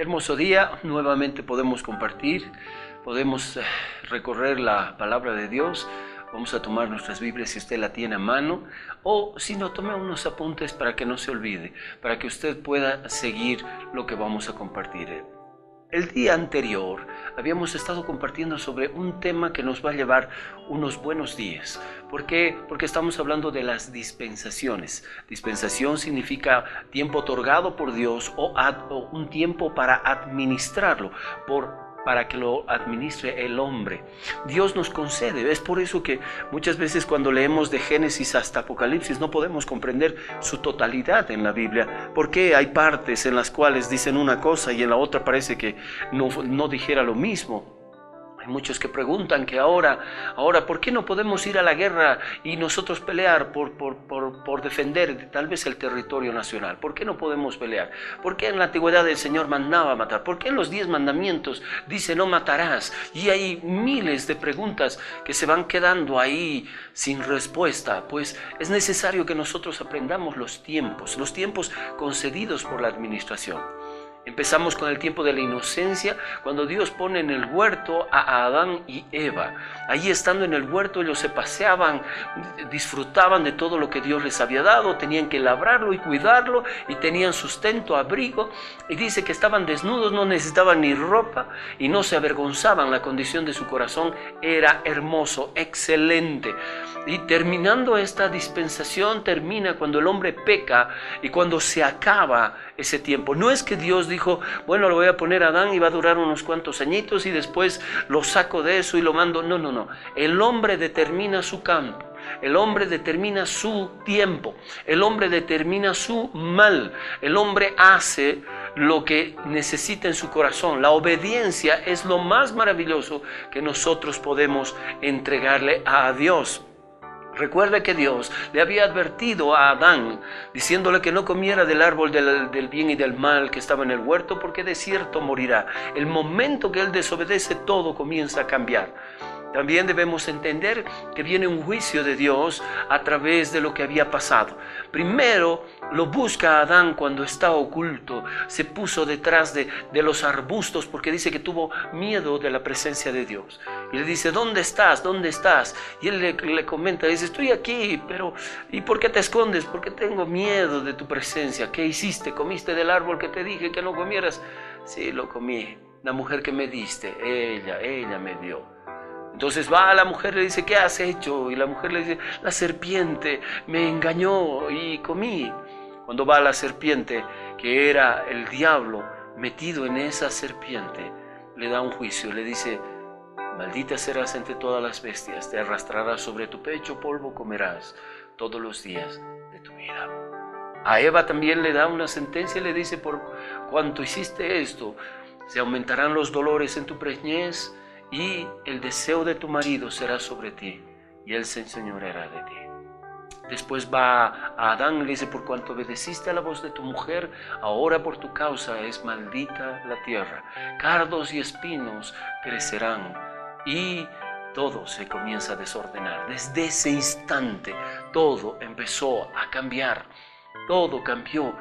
Qué hermoso día, nuevamente podemos compartir, podemos recorrer la palabra de Dios. Vamos a tomar nuestras Biblias si usted la tiene a mano, o si no, tome unos apuntes para que no se olvide, para que usted pueda seguir lo que vamos a compartir. El día anterior habíamos estado compartiendo sobre un tema que nos va a llevar unos buenos días. ¿Por qué? Porque estamos hablando de las dispensaciones. Dispensación significa tiempo otorgado por Dios o un tiempo para administrarlo, para que lo administre el hombre. Dios nos concede. Es por eso que muchas veces cuando leemos de Génesis hasta Apocalipsis no podemos comprender su totalidad en la Biblia, porque hay partes en las cuales dicen una cosa y en la otra parece que no dijera lo mismo. Hay muchos que preguntan que ahora, ¿por qué no podemos ir a la guerra y nosotros pelear por defender tal vez el territorio nacional? ¿Por qué no podemos pelear? ¿Por qué en la antigüedad el Señor mandaba matar? ¿Por qué en los 10 mandamientos dice no matarás? Y hay miles de preguntas que se van quedando ahí sin respuesta. Pues es necesario que nosotros aprendamos los tiempos concedidos por la administración. Empezamos con el tiempo de la inocencia, cuando Dios pone en el huerto a Adán y Eva. Allí estando en el huerto ellos se paseaban, disfrutaban de todo lo que Dios les había dado, tenían que labrarlo y cuidarlo y tenían sustento, abrigo. Y dice que estaban desnudos, no necesitaban ni ropa y no se avergonzaban. La condición de su corazón era hermoso, excelente. Y terminando esta dispensación, termina cuando el hombre peca y cuando se acaba ese tiempo. No es que Dios dijo, bueno, lo voy a poner a Adán y va a durar unos cuantos añitos y después lo saco de eso y lo mando. No. El hombre determina su campo. El hombre determina su tiempo. El hombre determina su mal. El hombre hace lo que necesita en su corazón. La obediencia es lo más maravilloso que nosotros podemos entregarle a Dios. Recuerde que Dios le había advertido a Adán, diciéndole que no comiera del árbol del bien y del mal que estaba en el huerto, porque de cierto morirá. El momento que él desobedece, todo comienza a cambiar. También debemos entender que viene un juicio de Dios a través de lo que había pasado. Primero lo busca Adán cuando está oculto, se puso detrás de los arbustos porque dice que tuvo miedo de la presencia de Dios. Y le dice, ¿dónde estás? ¿Dónde estás? Y él le comenta, dice, estoy aquí, pero ¿y por qué te escondes? Porque tengo miedo de tu presencia. ¿Qué hiciste? ¿Comiste del árbol que te dije que no comieras? Sí, lo comí. La mujer que me diste, ella me dio. Entonces va a la mujer y le dice, ¿qué has hecho? Y la mujer le dice, la serpiente me engañó y comí. Cuando va a la serpiente, que era el diablo metido en esa serpiente, le da un juicio, le dice, maldita serás entre todas las bestias, te arrastrarás sobre tu pecho, polvo comerás todos los días de tu vida. A Eva también le da una sentencia y le dice, por cuanto hiciste esto, se aumentarán los dolores en tu preñez, y el deseo de tu marido será sobre ti, y él se enseñoreará de ti. Después va a Adán y le dice, por cuanto obedeciste a la voz de tu mujer, ahora por tu causa es maldita la tierra. Cardos y espinos crecerán, y todo se comienza a desordenar. Desde ese instante, todo empezó a cambiar. Todo cambió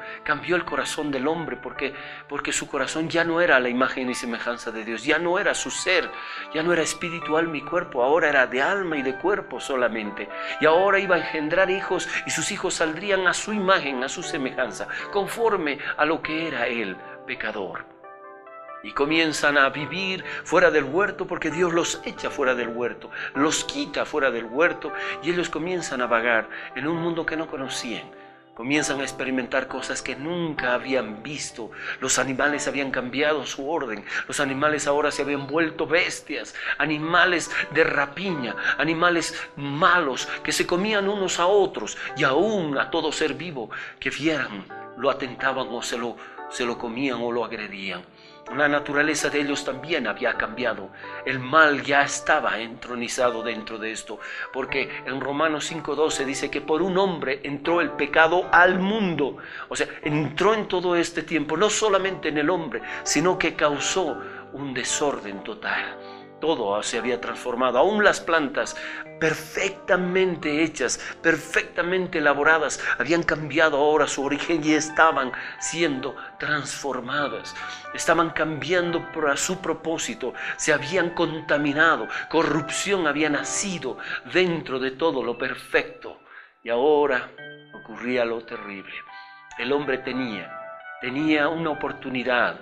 el corazón del hombre porque su corazón ya no era la imagen y semejanza de Dios, ya no era su ser, ya no era espiritual mi cuerpo, ahora era de alma y de cuerpo solamente. Y ahora iba a engendrar hijos y sus hijos saldrían a su imagen, a su semejanza, conforme a lo que era él, pecador. Y comienzan a vivir fuera del huerto porque Dios los echa fuera del huerto, los quita fuera del huerto y ellos comienzan a vagar en un mundo que no conocían. Comienzan a experimentar cosas que nunca habían visto. Los animales habían cambiado su orden. Los animales ahora se habían vuelto bestias, animales de rapiña, animales malos que se comían unos a otros y aún a todo ser vivo que vieran, lo atentaban o se lo comían o lo agredían. La naturaleza de ellos también había cambiado. El mal ya estaba entronizado dentro de esto, porque en Romanos 5:12 dice que por un hombre entró el pecado al mundo. O sea, entró en todo este tiempo, no solamente en el hombre, sino que causó un desorden total. Todo se había transformado, aún las plantas perfectamente hechas, perfectamente elaboradas, habían cambiado ahora su origen y estaban siendo transformadas. Estaban cambiando para su propósito, se habían contaminado, corrupción había nacido dentro de todo lo perfecto. Y ahora ocurría lo terrible. El hombre tenía una oportunidad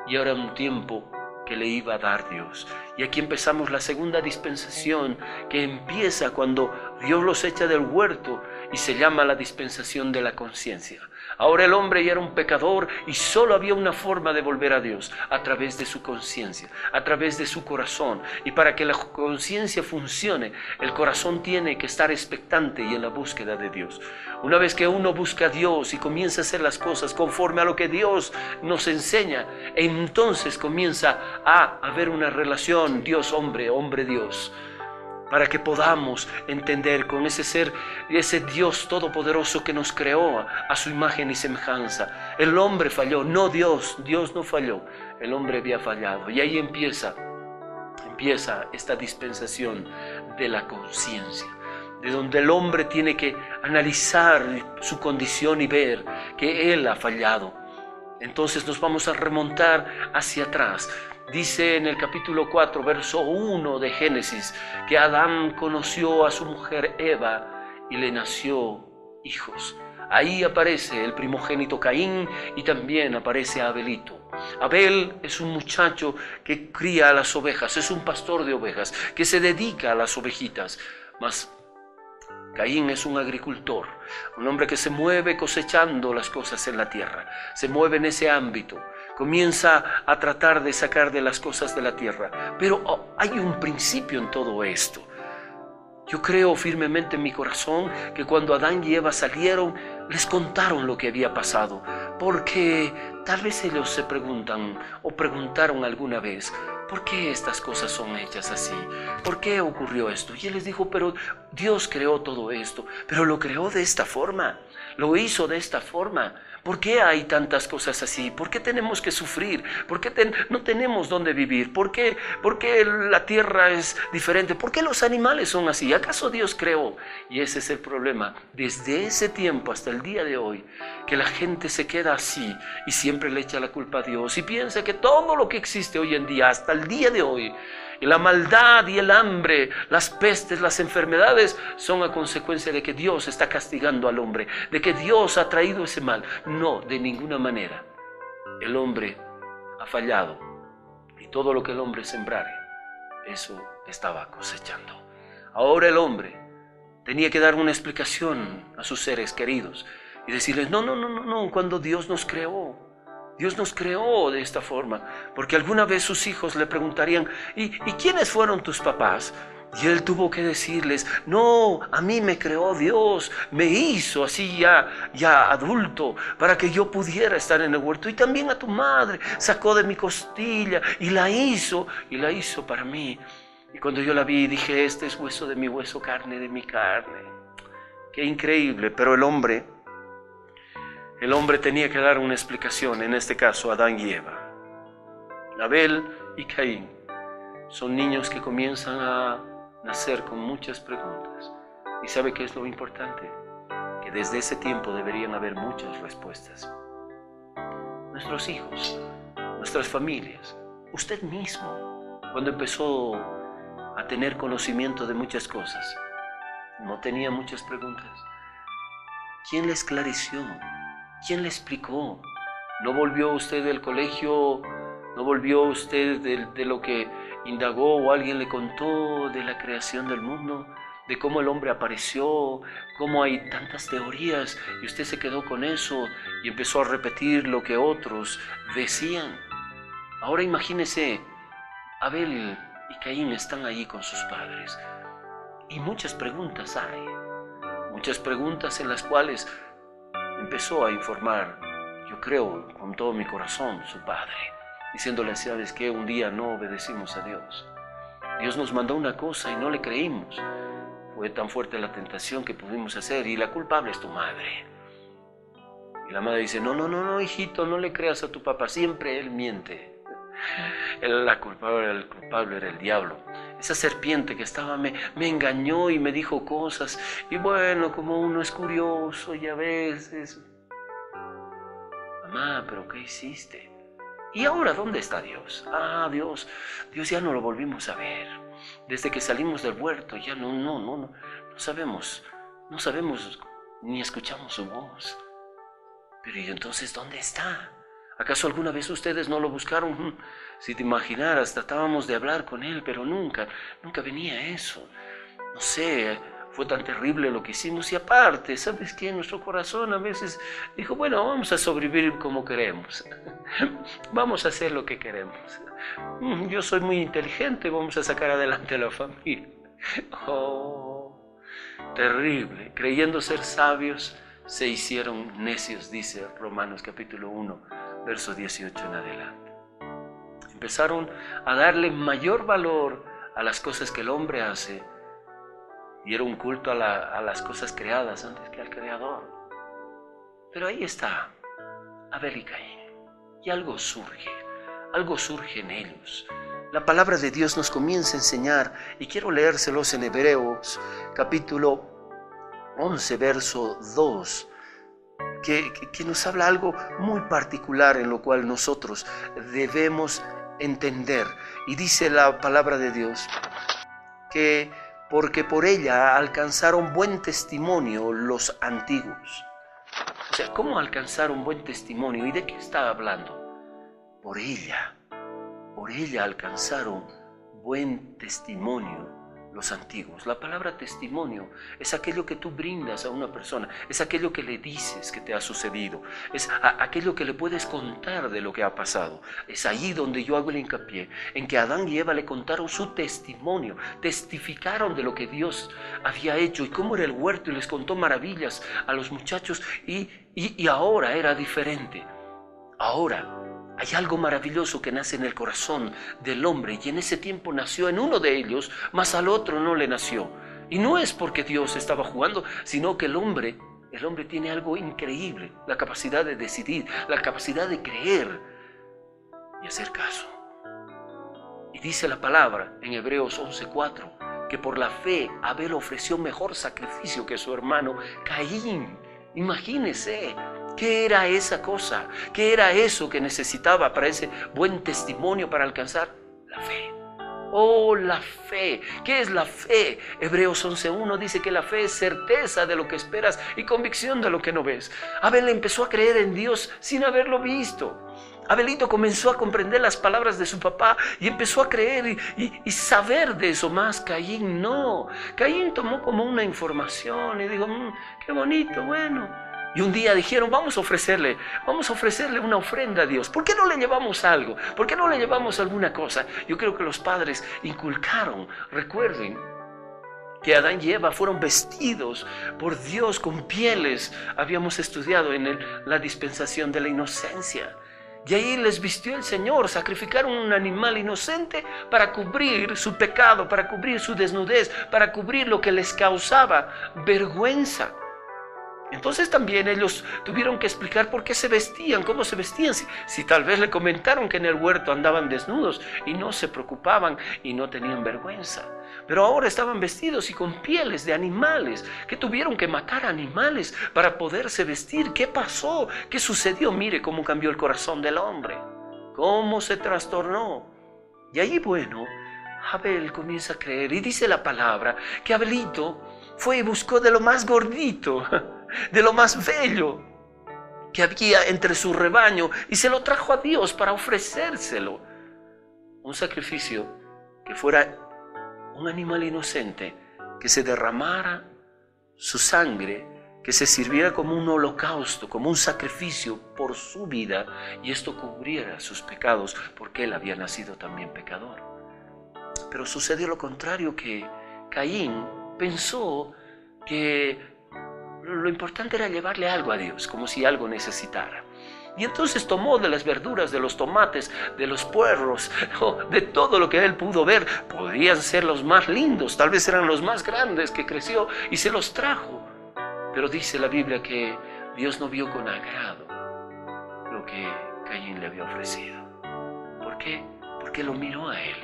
y ahora un tiempo que le iba a dar Dios. Y aquí empezamos la segunda dispensación, que empieza cuando Dios los echa del huerto y se llama la dispensación de la conciencia. Ahora el hombre ya era un pecador y solo había una forma de volver a Dios, a través de su conciencia, a través de su corazón. Y para que la conciencia funcione, el corazón tiene que estar expectante y en la búsqueda de Dios. Una vez que uno busca a Dios y comienza a hacer las cosas conforme a lo que Dios nos enseña, entonces comienza a haber una relación Dios-hombre, hombre-Dios, para que podamos entender con ese ser, ese Dios todopoderoso que nos creó a su imagen y semejanza. El hombre falló, no Dios no falló, el hombre había fallado. Y ahí empieza esta dispensación de la conciencia, de donde el hombre tiene que analizar su condición y ver que él ha fallado. Entonces nos vamos a remontar hacia atrás. Dice en el capítulo 4, verso 1 de Génesis, que Adán conoció a su mujer Eva y le nació hijos. Ahí aparece el primogénito Caín y también aparece Abelito. Abel es un muchacho que cría a las ovejas, es un pastor de ovejas, que se dedica a las ovejitas. Mas Caín es un agricultor, un hombre que se mueve cosechando las cosas en la tierra, se mueve en ese ámbito, comienza a tratar de sacar de las cosas de la tierra. Pero hay un principio en todo esto. Yo creo firmemente en mi corazón que cuando Adán y Eva salieron, les contaron lo que había pasado, porque tal vez ellos se preguntan o preguntaron alguna vez, ¿por qué estas cosas son hechas así? ¿Por qué ocurrió esto? Y él les dijo, pero Dios creó todo esto, pero lo creó de esta forma, lo hizo de esta forma. ¿Por qué hay tantas cosas así? ¿Por qué tenemos que sufrir? ¿Por qué no tenemos dónde vivir? ¿Por qué la tierra es diferente? ¿Por qué los animales son así? ¿Acaso Dios creó? Y ese es el problema. Desde ese tiempo hasta el día de hoy, que la gente se queda así y siempre le echa la culpa a Dios y piensa que todo lo que existe hoy en día, hasta el día de hoy, y la maldad y el hambre, las pestes, las enfermedades, son a consecuencia de que Dios está castigando al hombre, de que Dios ha traído ese mal. No, de ninguna manera. El hombre ha fallado y todo lo que el hombre sembrare, eso estaba cosechando. Ahora el hombre tenía que dar una explicación a sus seres queridos y decirles, no, cuando Dios nos creó de esta forma, porque alguna vez sus hijos le preguntarían, ¿y quiénes fueron tus papás? Y él tuvo que decirles, no, a mí me creó Dios, me hizo así ya adulto, para que yo pudiera estar en el huerto, y también a tu madre, sacó de mi costilla y la hizo para mí. Y cuando yo la vi dije, este es hueso de mi hueso, carne de mi carne. Qué increíble, pero el hombre tenía que dar una explicación, en este caso Adán y Eva. Abel y Caín son niños que comienzan a nacer con muchas preguntas. ¿Y sabe qué es lo importante? Que desde ese tiempo deberían haber muchas respuestas. Nuestros hijos, nuestras familias, usted mismo, cuando empezó a tener conocimiento de muchas cosas, no tenía muchas preguntas. ¿Quién le esclareció? ¿Quién le explicó? ¿No volvió usted del colegio? ¿No volvió usted de lo que indagó o alguien le contó de la creación del mundo? De cómo el hombre apareció, cómo hay tantas teorías y usted se quedó con eso y empezó a repetir lo que otros decían. Ahora imagínese, Abel y Caín están ahí con sus padres y muchas preguntas hay, muchas preguntas en las cuales empezó a informar, yo creo con todo mi corazón, su padre, diciéndole, ¿sabes qué? Un día no obedecimos a Dios. Dios nos mandó una cosa y no le creímos. Fue tan fuerte la tentación que pudimos hacer y la culpable es tu madre. Y la madre dice, no, hijito, no le creas a tu papá, siempre él miente. El culpable era el diablo. esa serpiente que estaba me engañó y me dijo cosas. Y bueno, como uno es curioso y a veces... Mamá, ¿pero qué hiciste? ¿Y ahora dónde está Dios? Ah, Dios ya no lo volvimos a ver. Desde que salimos del huerto ya no sabemos ni escuchamos su voz. Pero ¿y entonces dónde está? ¿Acaso alguna vez ustedes no lo buscaron? Si te imaginaras, tratábamos de hablar con él, pero nunca venía eso. No sé, fue tan terrible lo que hicimos. Y aparte, ¿sabes qué? Nuestro corazón a veces dijo, bueno, vamos a sobrevivir como queremos. Vamos a hacer lo que queremos. Yo soy muy inteligente, vamos a sacar adelante a la familia. Oh, terrible. Creyendo ser sabios, se hicieron necios, dice Romanos capítulo 1, verso 18 en adelante. Empezaron a darle mayor valor a las cosas que el hombre hace, y era un culto a las cosas creadas antes que al Creador. Pero ahí está Abel y Caín, y algo surge en ellos. La palabra de Dios nos comienza a enseñar, y quiero leérselos en Hebreos capítulo 11, verso 2, que nos habla algo muy particular en lo cual nosotros debemos entender. Y dice la palabra de Dios que porque por ella alcanzaron buen testimonio los antiguos. O sea, ¿cómo alcanzaron buen testimonio? ¿Y de qué está hablando? Por ella alcanzaron buen testimonio los antiguos. La palabra testimonio es aquello que tú brindas a una persona, es aquello que le dices que te ha sucedido, es aquello que le puedes contar de lo que ha pasado. Es ahí donde yo hago el hincapié, en que Adán y Eva le contaron su testimonio, testificaron de lo que Dios había hecho y cómo era el huerto, y les contó maravillas a los muchachos, y ahora era diferente. Ahora hay algo maravilloso que nace en el corazón del hombre, y en ese tiempo nació en uno de ellos, mas al otro no le nació. Y no es porque Dios estaba jugando, sino que el hombre tiene algo increíble, la capacidad de decidir, la capacidad de creer y hacer caso. Y dice la palabra en Hebreos 11:4, que por la fe Abel ofreció mejor sacrificio que su hermano Caín. Imagínese. ¿Qué era esa cosa? ¿Qué era eso que necesitaba para ese buen testimonio para alcanzar? La fe. Oh, la fe. ¿Qué es la fe? Hebreos 11:1 dice que la fe es certeza de lo que esperas y convicción de lo que no ves. Abel empezó a creer en Dios sin haberlo visto. Abelito comenzó a comprender las palabras de su papá y empezó a creer y saber de eso más. Caín no. Caín tomó como una información y dijo, qué bonito, bueno. Y un día dijeron, vamos a ofrecerle una ofrenda a Dios. ¿Por qué no le llevamos algo? ¿Por qué no le llevamos alguna cosa? Yo creo que los padres inculcaron, recuerden, que Adán y Eva fueron vestidos por Dios con pieles. Habíamos estudiado en la dispensación de la inocencia. Y ahí les vistió el Señor, sacrificaron un animal inocente para cubrir su pecado, para cubrir su desnudez, para cubrir lo que les causaba vergüenza. Entonces también ellos tuvieron que explicar por qué se vestían, cómo se vestían, si tal vez le comentaron que en el huerto andaban desnudos y no se preocupaban y no tenían vergüenza. Pero ahora estaban vestidos y con pieles de animales, que tuvieron que matar animales para poderse vestir. ¿Qué pasó? ¿Qué sucedió? Mire cómo cambió el corazón del hombre, cómo se trastornó. Y ahí, bueno, Abel comienza a creer y dice la palabra que Abelito fue y buscó de lo más gordito, de lo más bello que había entre su rebaño, y se lo trajo a Dios para ofrecérselo. Un sacrificio que fuera un animal inocente, que se derramara su sangre, que se sirviera como un holocausto, como un sacrificio por su vida, y esto cubriera sus pecados, porque él había nacido también pecador. Pero sucedió lo contrario, que Caín pensó que lo importante era llevarle algo a Dios, como si algo necesitara. Y entonces tomó de las verduras, de los tomates, de los puerros, de todo lo que él pudo ver. Podían ser los más lindos, tal vez eran los más grandes que creció, y se los trajo. Pero dice la Biblia que Dios no vio con agrado lo que Caín le había ofrecido. ¿Por qué? Porque lo miró a él.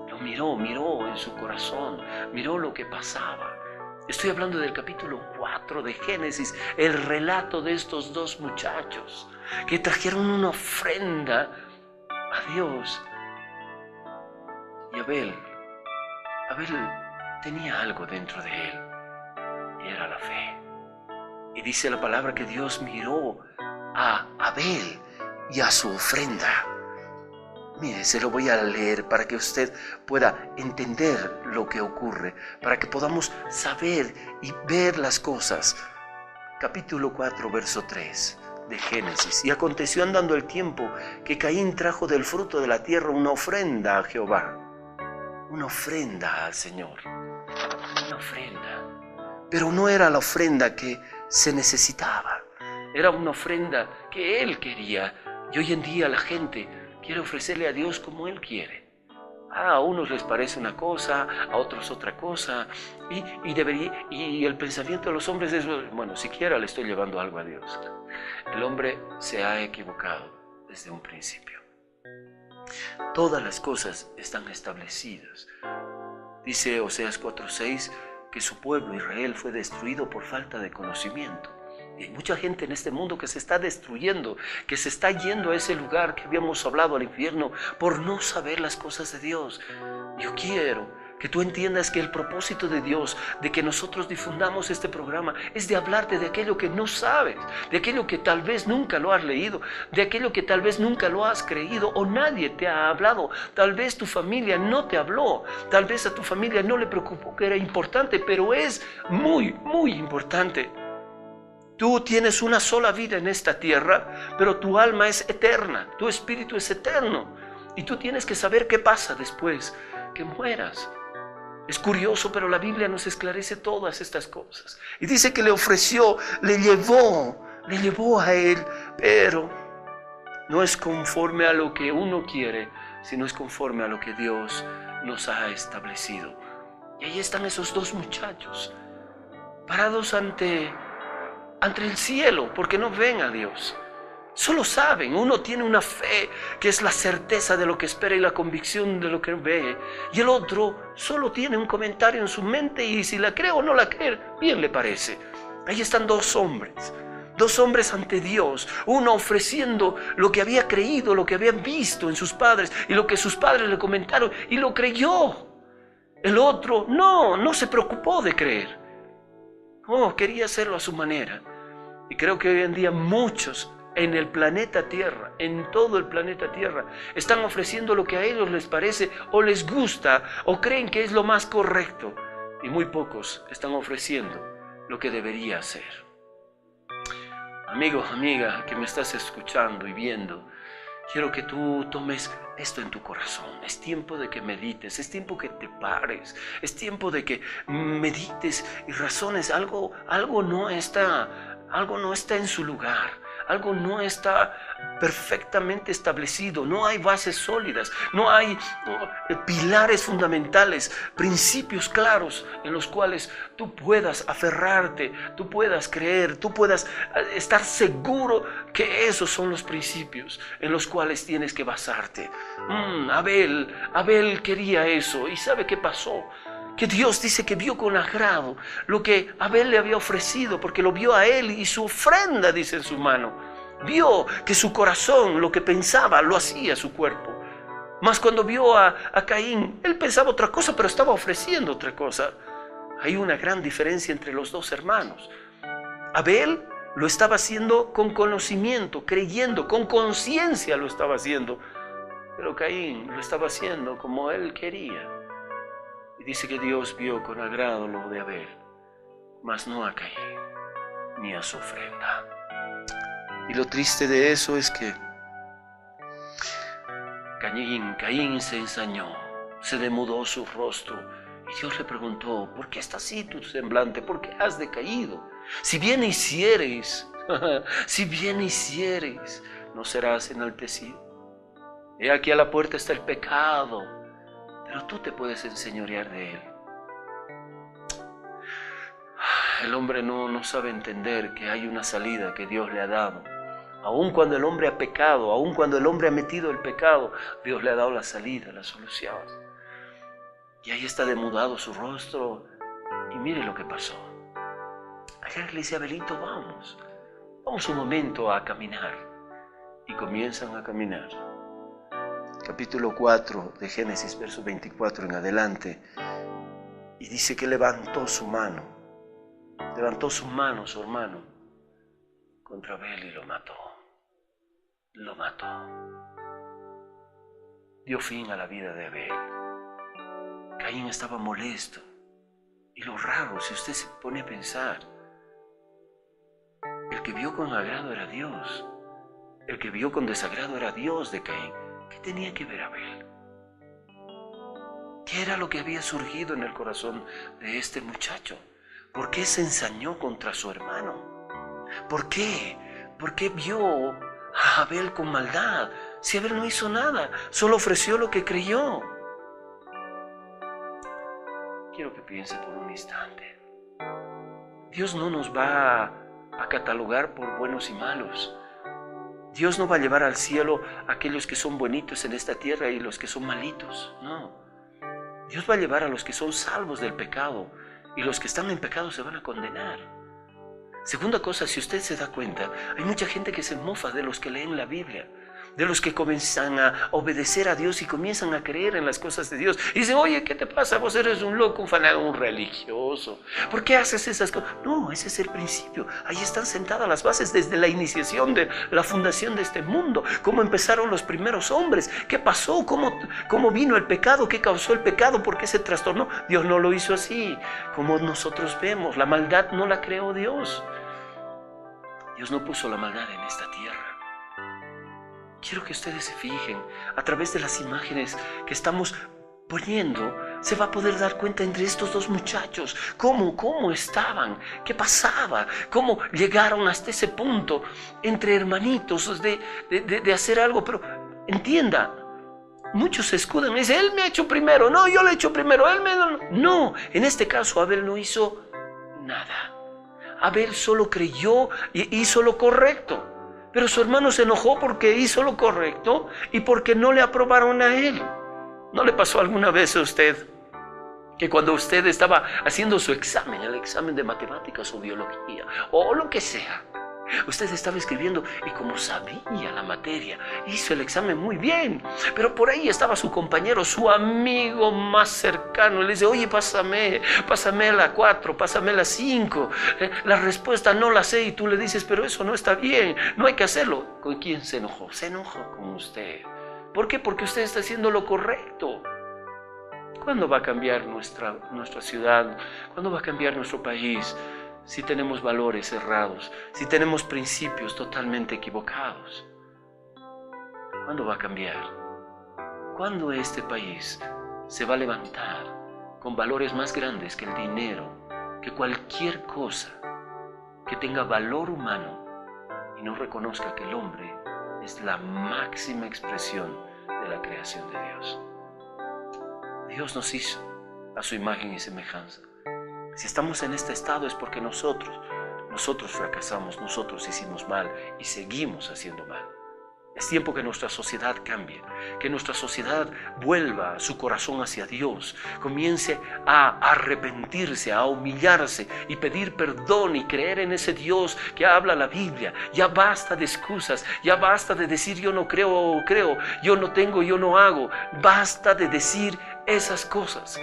Lo miró en su corazón, miró lo que pasaba. Estoy hablando del capítulo 4 de Génesis, el relato de estos dos muchachos que trajeron una ofrenda a Dios. Y Abel tenía algo dentro de él, y era la fe. Y dice la palabra que Dios miró a Abel y a su ofrenda. Mire, se lo voy a leer para que usted pueda entender lo que ocurre, para que podamos saber y ver las cosas. Capítulo 4, verso 3 de Génesis. Y aconteció andando el tiempo que Caín trajo del fruto de la tierra una ofrenda a Jehová. Una ofrenda al Señor. Una ofrenda. Pero no era la ofrenda que se necesitaba. Era una ofrenda que él quería. Y hoy en día la gente quiere ofrecerle a Dios como Él quiere. A unos les parece una cosa, a otros otra cosa. Y el pensamiento de los hombres es, bueno, siquiera le estoy llevando algo a Dios. El hombre se ha equivocado desde un principio. Todas las cosas están establecidas. Dice Oseas 4:6 que su pueblo Israel fue destruido por falta de conocimiento. Y hay mucha gente en este mundo que se está destruyendo, que se está yendo a ese lugar que habíamos hablado, al infierno, por no saber las cosas de Dios. Yo quiero que tú entiendas que el propósito de Dios, de que nosotros difundamos este programa, es de hablarte de aquello que no sabes, de aquello que tal vez nunca lo has leído, de aquello que tal vez nunca lo has creído o nadie te ha hablado. Tal vez tu familia no te habló, tal vez a tu familia no le preocupó que era importante, pero es muy, muy importante. Tú tienes una sola vida en esta tierra, pero tu alma es eterna, tu espíritu es eterno. Y tú tienes que saber qué pasa después que mueras. Es curioso, pero la Biblia nos esclarece todas estas cosas. Y dice que le ofreció, le llevó a él, pero no es conforme a lo que uno quiere, sino es conforme a lo que Dios nos ha establecido. Y ahí están esos dos muchachos, parados ante el cielo, porque no ven a Dios. Solo saben, uno tiene una fe que es la certeza de lo que espera y la convicción de lo que ve, y el otro solo tiene un comentario en su mente y si la cree o no la cree, bien le parece. Ahí están dos hombres ante Dios, uno ofreciendo lo que había creído, lo que había visto en sus padres y lo que sus padres le comentaron y lo creyó. El otro no se preocupó de creer. Quería hacerlo a su manera. Y creo que hoy en día muchos en el planeta Tierra, en todo el planeta Tierra, están ofreciendo lo que a ellos les parece o les gusta o creen que es lo más correcto. Y muy pocos están ofreciendo lo que debería ser. Amigo, amiga, que me estás escuchando y viendo, quiero que tú tomes esto en tu corazón. Es tiempo de que medites, es tiempo que te pares, es tiempo de que medites y razones. Algo no está en su lugar, algo no está perfectamente establecido, no hay bases sólidas, no hay pilares fundamentales, principios claros en los cuales tú puedas aferrarte, tú puedas creer, tú puedas estar seguro que esos son los principios en los cuales tienes que basarte. Abel quería eso, y ¿sabe qué pasó? Que Dios dice que vio con agrado lo que Abel le había ofrecido, porque lo vio a él y su ofrenda, dice, en su mano. Vio que su corazón, lo que pensaba, lo hacía su cuerpo. Mas cuando vio a Caín, él pensaba otra cosa, pero estaba ofreciendo otra cosa. Hay una gran diferencia entre los dos hermanos. Abel lo estaba haciendo con conocimiento, creyendo, con conciencia lo estaba haciendo. Pero Caín lo estaba haciendo como él quería. Y dice que Dios vio con agrado lo de Abel, mas no a Caín, ni a su ofrenda. Y lo triste de eso es que Caín se ensañó, se demudó su rostro. Y Dios le preguntó, ¿por qué está así tu semblante? ¿Por qué has decaído? Si bien hicieres, no serás enaltecido. He aquí a la puerta está el pecado, pero tú te puedes enseñorear de él. El hombre no sabe entender que hay una salida que Dios le ha dado. Aun cuando el hombre ha pecado, aun cuando el hombre ha metido el pecado, Dios le ha dado la salida, la solución. y ahí está demudado su rostro. Y mire lo que pasó. Agar le dice a Abelito, vamos un momento a caminar. Y comienzan a caminar. Capítulo 4 de Génesis, verso 24 en adelante. Y dice que levantó su mano su hermano, contra Abel y lo mató. Lo mató. Dio fin a la vida de Abel. Caín estaba molesto. Y lo raro, si usted se pone a pensar, el que vio con agrado era Dios. El que vio con desagrado era Dios de Caín. ¿Qué tenía que ver Abel? ¿Qué era lo que había surgido en el corazón de este muchacho? ¿Por qué se ensañó contra su hermano? ¿Por qué? ¿Por qué vio a Abel con maldad? Si Abel no hizo nada, solo ofreció lo que creyó. Quiero que piense por un instante. Dios no nos va a catalogar por buenos y malos. Dios no va a llevar al cielo a aquellos que son bonitos en esta tierra y los que son malitos. No. Dios va a llevar a los que son salvos del pecado y los que están en pecado se van a condenar. Segunda cosa, si usted se da cuenta, hay mucha gente que se mofa de los que leen la Biblia, de los que comienzan a obedecer a Dios y comienzan a creer en las cosas de Dios. Y dicen, oye, ¿qué te pasa? Vos eres un loco, un fanático, un religioso. ¿Por qué haces esas cosas? No, ese es el principio. Ahí están sentadas las bases desde la iniciación de la fundación de este mundo. Cómo empezaron los primeros hombres. ¿Qué pasó? ¿Cómo vino el pecado? ¿Qué causó el pecado? ¿Por qué se trastornó? Dios no lo hizo así. Como nosotros vemos, la maldad no la creó Dios. Dios no puso la maldad en esta tierra. Quiero que ustedes se fijen, a través de las imágenes que estamos poniendo, se va a poder dar cuenta entre estos dos muchachos, cómo estaban, qué pasaba, cómo llegaron hasta ese punto, entre hermanitos, de hacer algo. Pero entienda, muchos se escudan y dicen, él me ha hecho primero, no, yo lo he hecho primero, él me... No, en este caso Abel no hizo nada. Abel solo creyó y hizo lo correcto. Pero su hermano se enojó porque hizo lo correcto y porque no le aprobaron a él. ¿No le pasó alguna vez a usted que cuando usted estaba haciendo su examen, el examen de matemáticas o biología o lo que sea, usted estaba escribiendo y como sabía la materia, hizo el examen muy bien, pero por ahí estaba su compañero, su amigo más cercano, y le dice, oye, pásame la 4, pásame la 5, la respuesta no la sé, y tú le dices, pero eso no está bien, no hay que hacerlo. ¿Con quién se enojó? Se enojó con usted. ¿Por qué? Porque usted está haciendo lo correcto. ¿Cuándo va a cambiar nuestra ciudad? ¿Cuándo va a cambiar nuestro país? Si tenemos valores errados, si tenemos principios totalmente equivocados. ¿Cuándo va a cambiar? ¿Cuándo este país se va a levantar con valores más grandes que el dinero, que cualquier cosa que tenga valor humano y no reconozca que el hombre es la máxima expresión de la creación de Dios? Dios nos hizo a su imagen y semejanza. Si estamos en este estado es porque nosotros fracasamos, nosotros hicimos mal y seguimos haciendo mal. Es tiempo que nuestra sociedad cambie, que nuestra sociedad vuelva su corazón hacia Dios, comience a arrepentirse, a humillarse y pedir perdón y creer en ese Dios que habla la Biblia. Ya basta de excusas, ya basta de decir yo no creo, yo no tengo, yo no hago. Basta de decir esas cosas.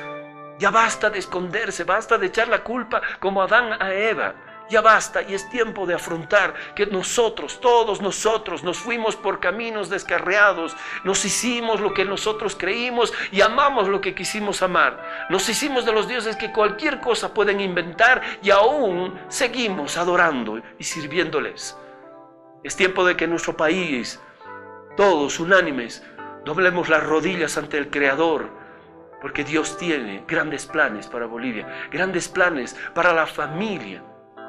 Ya basta de esconderse, basta de echar la culpa como Adán a Eva. Ya basta y es tiempo de afrontar que todos nosotros, nos fuimos por caminos descarriados, nos hicimos lo que nosotros creímos y amamos lo que quisimos amar. Nos hicimos de los dioses que cualquier cosa pueden inventar y aún seguimos adorando y sirviéndoles. Es tiempo de que en nuestro país, todos unánimes, doblemos las rodillas ante el Creador. Porque Dios tiene grandes planes para Bolivia, grandes planes para la familia.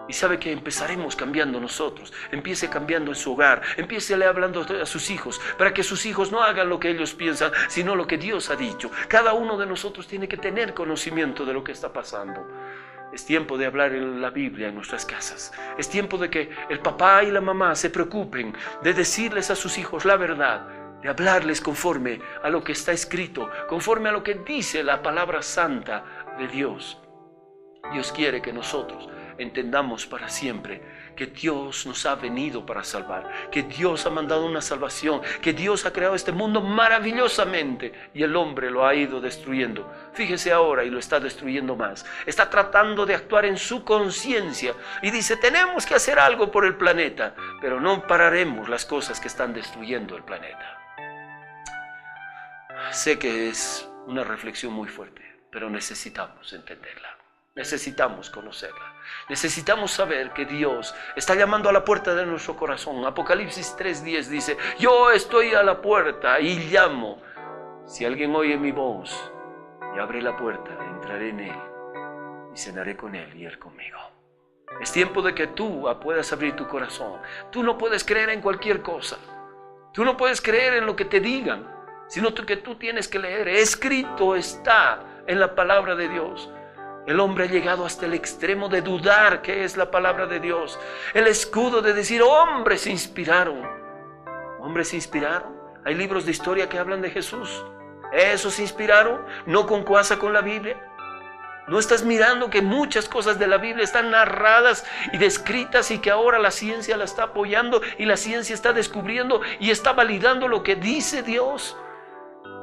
Y sabe que empezaremos cambiando nosotros. Empiece cambiando en su hogar, empiece hablando a sus hijos, para que sus hijos no hagan lo que ellos piensan, sino lo que Dios ha dicho. Cada uno de nosotros tiene que tener conocimiento de lo que está pasando. Es tiempo de hablar en la Biblia en nuestras casas. Es tiempo de que el papá y la mamá se preocupen de decirles a sus hijos la verdad. de hablarles conforme a lo que está escrito, conforme a lo que dice la palabra santa de Dios. Dios quiere que nosotros entendamos para siempre que Dios nos ha venido para salvar, que Dios ha mandado una salvación, que Dios ha creado este mundo maravillosamente y el hombre lo ha ido destruyendo. Fíjese ahora, y lo está destruyendo más. Está tratando de actuar en su conciencia y dice, tenemos que hacer algo por el planeta, pero no pararemos las cosas que están destruyendo el planeta. Sé que es una reflexión muy fuerte, pero necesitamos entenderla. Necesitamos conocerla. Necesitamos saber que Dios está llamando a la puerta de nuestro corazón. Apocalipsis 3:10 dice, yo estoy a la puerta y llamo. Si alguien oye mi voz y abre la puerta, entraré en él y cenaré con él y él conmigo. Es tiempo de que tú puedas abrir tu corazón. Tú no puedes creer en cualquier cosa. Tú no puedes creer en lo que te digan, sino que tú tienes que leer. Escrito está en la palabra de Dios. El hombre ha llegado hasta el extremo de dudar que es la palabra de Dios. El escudo de decir, hombres se inspiraron. Hombres se inspiraron. Hay libros de historia que hablan de Jesús. ¿Esos se inspiraron? ¿No concuasa con la Biblia? ¿No estás mirando que muchas cosas de la Biblia están narradas y descritas y que ahora la ciencia la está apoyando y la ciencia está descubriendo y está validando lo que dice Dios?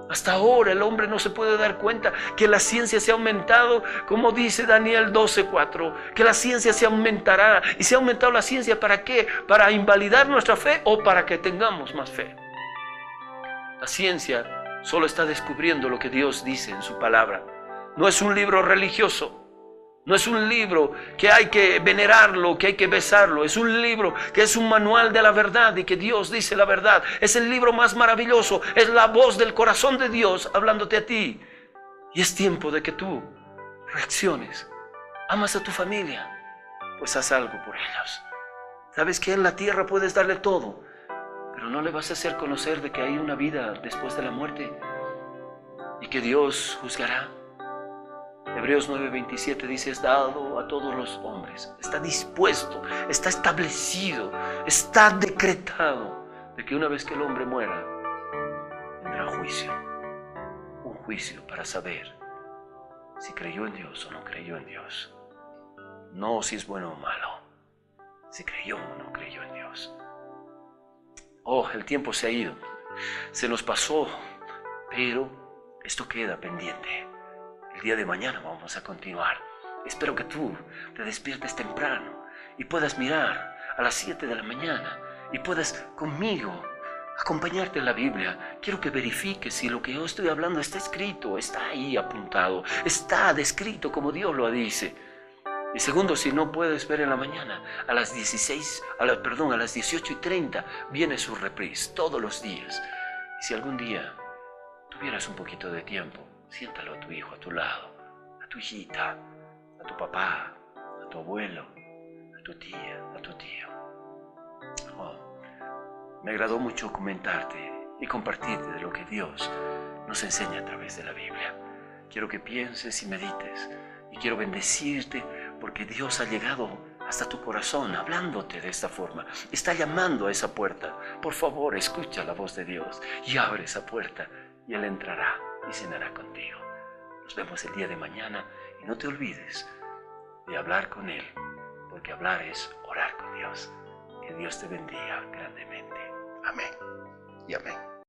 Hasta ahora el hombre no se puede dar cuenta que la ciencia se ha aumentado, como dice Daniel 12:4, que la ciencia se aumentará. ¿Y se ha aumentado la ciencia para qué? ¿Para invalidar nuestra fe o para que tengamos más fe? La ciencia solo está descubriendo lo que Dios dice en su palabra. No es un libro religioso. No es un libro que hay que venerarlo, que hay que besarlo. Es un libro que es un manual de la verdad y que Dios dice la verdad. Es el libro más maravilloso. Es la voz del corazón de Dios hablándote a ti. Y es tiempo de que tú reacciones. Amas a tu familia, pues haz algo por ellos. Sabes que en la tierra puedes darle todo, pero no le vas a hacer conocer de que hay una vida después de la muerte y que Dios juzgará. Hebreos 9:27 dice, es dado a todos los hombres, está dispuesto, está establecido, está decretado de que una vez que el hombre muera, vendrá juicio, un juicio para saber si creyó en Dios o no creyó en Dios, no si es bueno o malo, si creyó o no creyó en Dios. Oh, el tiempo se ha ido, se nos pasó, pero esto queda pendiente. El día de mañana vamos a continuar. Espero que tú te despiertes temprano y puedas mirar a las 7 de la mañana y puedas conmigo acompañarte en la Biblia. Quiero que verifiques si lo que yo estoy hablando está escrito, está ahí apuntado, está descrito como Dios lo dice. Y segundo, si no puedes ver en la mañana, a las 18:30 viene su reprise todos los días. Y si algún día tuvieras un poquito de tiempo, siéntalo a tu hijo a tu lado, a tu hijita, a tu papá, a tu abuelo, a tu tía, a tu tío. Oh, me agradó mucho comentarte y compartirte de lo que Dios nos enseña a través de la Biblia. Quiero que pienses y medites y quiero bendecirte porque Dios ha llegado hasta tu corazón hablándote de esta forma. Está llamando a esa puerta. Por favor, escucha la voz de Dios y abre esa puerta y Él entrará y cenará contigo. Nos vemos el día de mañana y no te olvides de hablar con Él, porque hablar es orar con Dios. Que Dios te bendiga grandemente. Amén y amén.